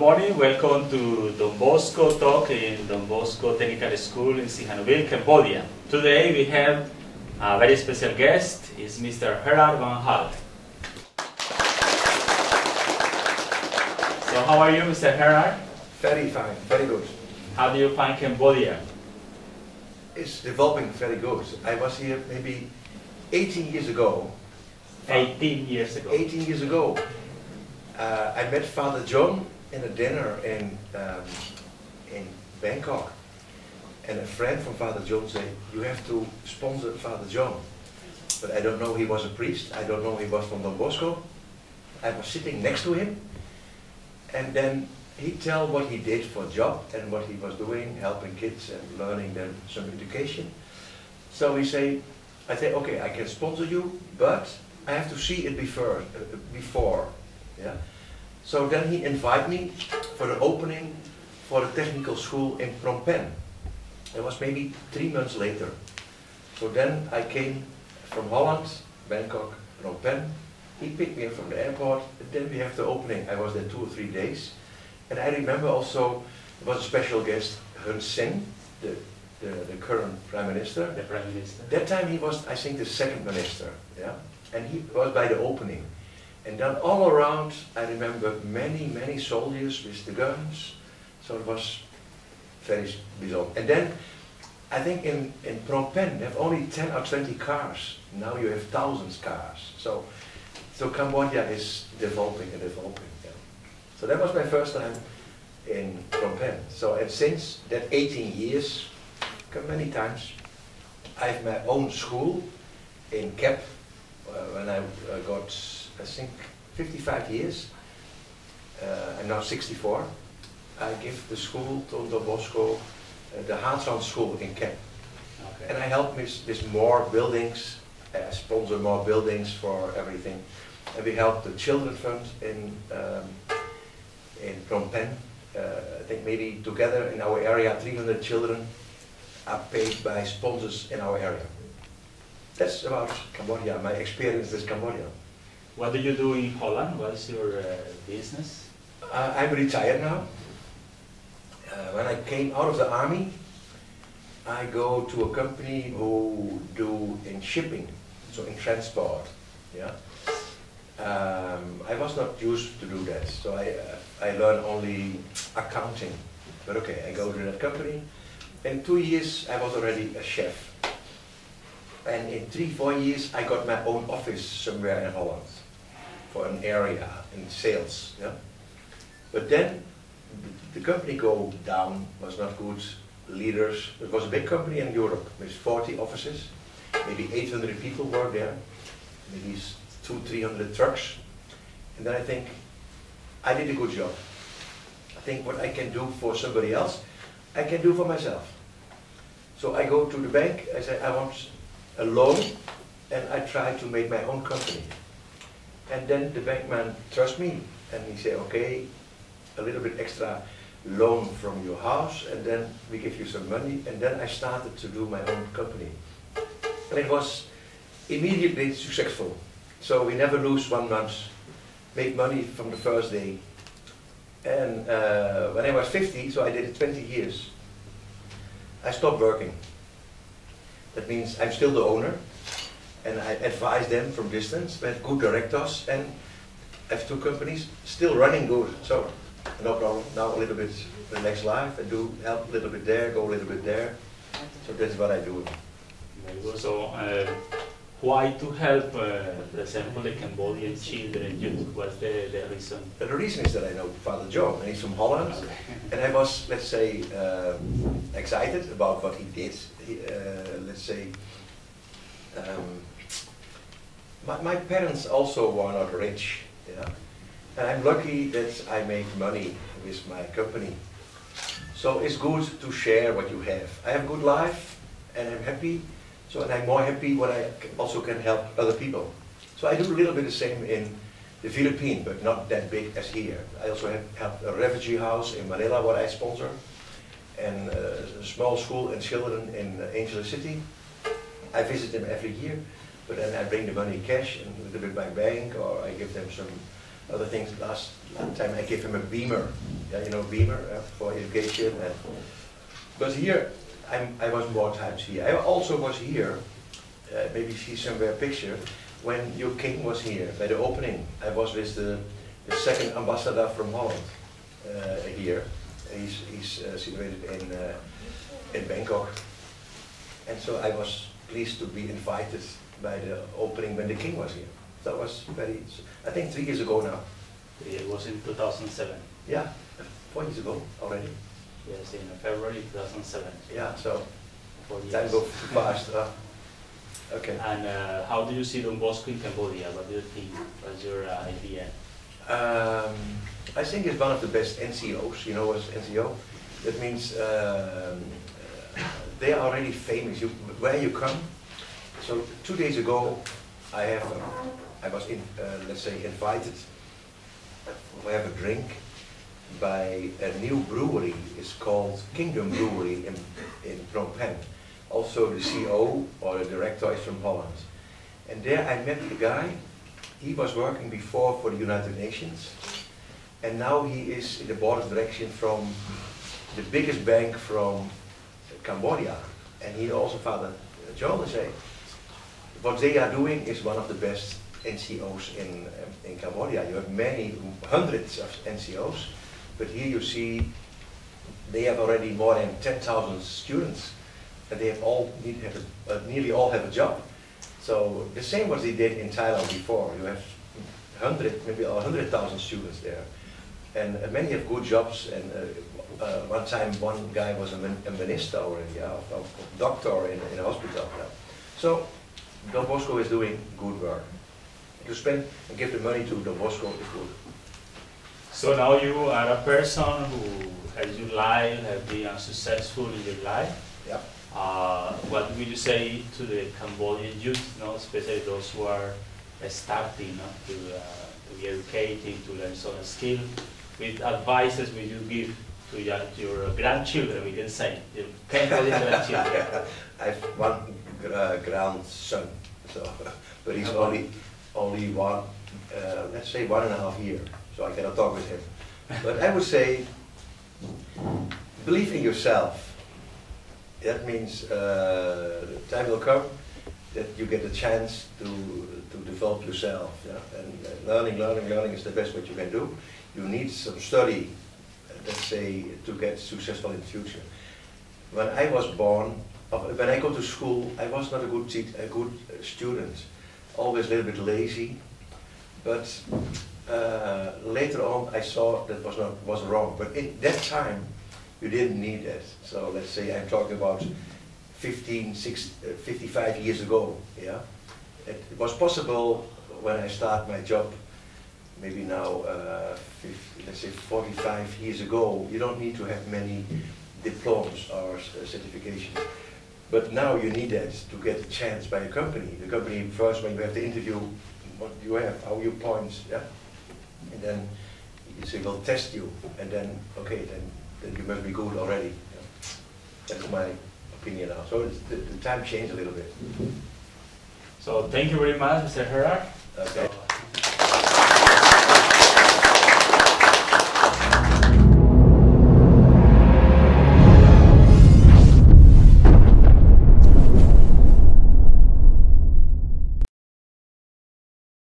Good morning, welcome to Don Bosco talk in Don Bosco Technical School in Sihanoukville, Cambodia. Today we have a very special guest, is Mr. Gerard A.M. So how are you, Mr. Gerard? Very fine, very good. How do you find Cambodia? It's developing very good. I was here maybe 18 years ago. 18 years ago. 18 years ago. I met Father John in a dinner in Bangkok. And a friend from Father John said, you have to sponsor Father John. But I don't know he was a priest. I don't know he was from Don Bosco. I was sitting next to him. And then he tell what he did for a job and what he was doing, helping kids and learning them some education. So I say, okay, I can sponsor you, but I have to see it before. Yeah. So then he invited me for the opening for the technical school in Phnom Penh. It was maybe 3 months later. So then I came from Holland, Bangkok, Phnom Penh. He picked me up from the airport, and then we have the opening. I was there 2 or 3 days. And I remember also, there was a special guest, Hun Sen, the current Prime Minister. The Prime Minister. That time he was, I think, the second minister. Yeah? And he was by the opening. And then all around, I remember many soldiers with the guns. So it was very bizarre. And then, I think in Phnom Penh, they have only 10 or 20 cars. Now you have thousands of cars. So Cambodia is developing and developing. Yeah. So that was my first time in Phnom Penh. So and since that 18 years, come many times, I have my own school in Kep. When I got, I think, 55 years, I'm now 64. I give the school to Don Bosco, the Haatran school in Kep. Okay. And I help with more buildings, sponsor more buildings for everything. And we help the children fund in Phnom Penh. I think maybe together in our area 300 children are paid by sponsors in our area. That's about Cambodia, my experience with Cambodia. What do you do in Holland? What's your business? I'm retired now. When I came out of the army, I go to a company who do in shipping, so in transport. Yeah. I was not used to do that, so I learned only accounting. But okay, I go to that company. In 2 years, I was already a chef. And in 3-4 years, I got my own office somewhere in Holland for an area in sales. Yeah? But then the company go down, was not good. Leaders, it was a big company in Europe with 40 offices, maybe 800 people work there, maybe 200-300 trucks. And then I think, I did a good job. I think what I can do for somebody else, I can do for myself. So I go to the bank, I say, I want a loan, and I try to make my own company. And then the bankman trusts me, and he say, okay, a little bit extra loan from your house, and then we give you some money, and then I started to do my own company. And it was immediately successful. So we never lose 1 month, make money from the first day. And when I was 50, so I did it 20 years, I stopped working. That means I'm still the owner, and I advise them from distance. We have good directors, and I have 2 companies still running good. So no problem. Now a little bit relaxed life. I do help a little bit there, go a little bit there. So that's what I do. Very good. So why to help, for example, the Cambodian children youth? What's the reason? The reason is that I know Father John, and he's from Holland, okay. And I was, let's say, excited about what he did. Let's say, my parents also were not rich, yeah? And I'm lucky that I make money with my company. So it's good to share what you have. I have a good life, and I'm happy. So, and I'm more happy when I also can help other people. So I do a little bit the same in the Philippines, but not that big as here. I also have helped a refugee house in Manila, what I sponsor, and a small school and children in Angel City. I visit them every year, but then I bring the money cash and a little bit by bank, or I give them some other things. Last time I gave him a beamer, yeah, you know, beamer for education. And but here, I was more times here. I also was here, maybe you see somewhere a picture, when your king was here, by the opening. I was with the second ambassador from Holland here. He's situated in Bangkok. And so I was pleased to be invited by the opening when the king was here. That was very, I think 3 years ago now. It was in 2007. Yeah, 4 years ago already. Yes, in February 2007. Yeah, so 4 years. time goes fast. Okay. And how do you see Don Bosco in Cambodia? What do you think? What's your idea? I think it's one of the best NCOs. You know what's NCO? That means they are already famous. Where you come. So 2 days ago, I was let's say invited to have a drink by a new brewery. It's called Kingdom Brewery in Phnom Penh. Also the CEO or the director is from Holland. And there I met the guy. He was working before for the United Nations. And now he is in the board of direction from the biggest bank from Cambodia. And he also Father John say, what they are doing is one of the best NCOs in Cambodia. You have many, hundreds of NCOs, but here you see they have already more than 10,000 students, and they have nearly all have a job. So the same what they did in Thailand before. You have maybe 100,000 students there, and many have good jobs. And one time, one guy was a minister already, a doctor in a hospital. Yeah. So Don Bosco is doing good work. To spend and give the money to Don Bosco is good. So now you are a person who has your life, have been successful in your life. Yeah. What will you say to the Cambodian youth, especially those who are starting to be educated, to learn some skill? With advices will you give to your grandchildren, we can say, your Cambodian grandchildren? I have one grandson, so, but he's only one, let's say 1.5 years, so I cannot talk with him. But I would say, believe in yourself. That means the time will come that you get a chance to develop yourself. Yeah? And learning is the best what you can do. You need some study, let's say, to get successful in the future. When I was born, when I go to school, I was not a good student, always a little bit lazy. But later on, I saw that was wrong. But in that time, you didn't need that. So let's say I'm talking about 55 years ago. Yeah, it was possible when I started my job. Maybe now, let's say 45 years ago. You don't need to have many diplomas or certifications. But now you need that to get a chance by a company. The company first, when you have the interview, what you have, how you points, yeah, and then they will test you, and then okay, then you must be good already. Yeah. That's my opinion now. So the time changed a little bit. So thank you very much, Mr. Gerard. Okay.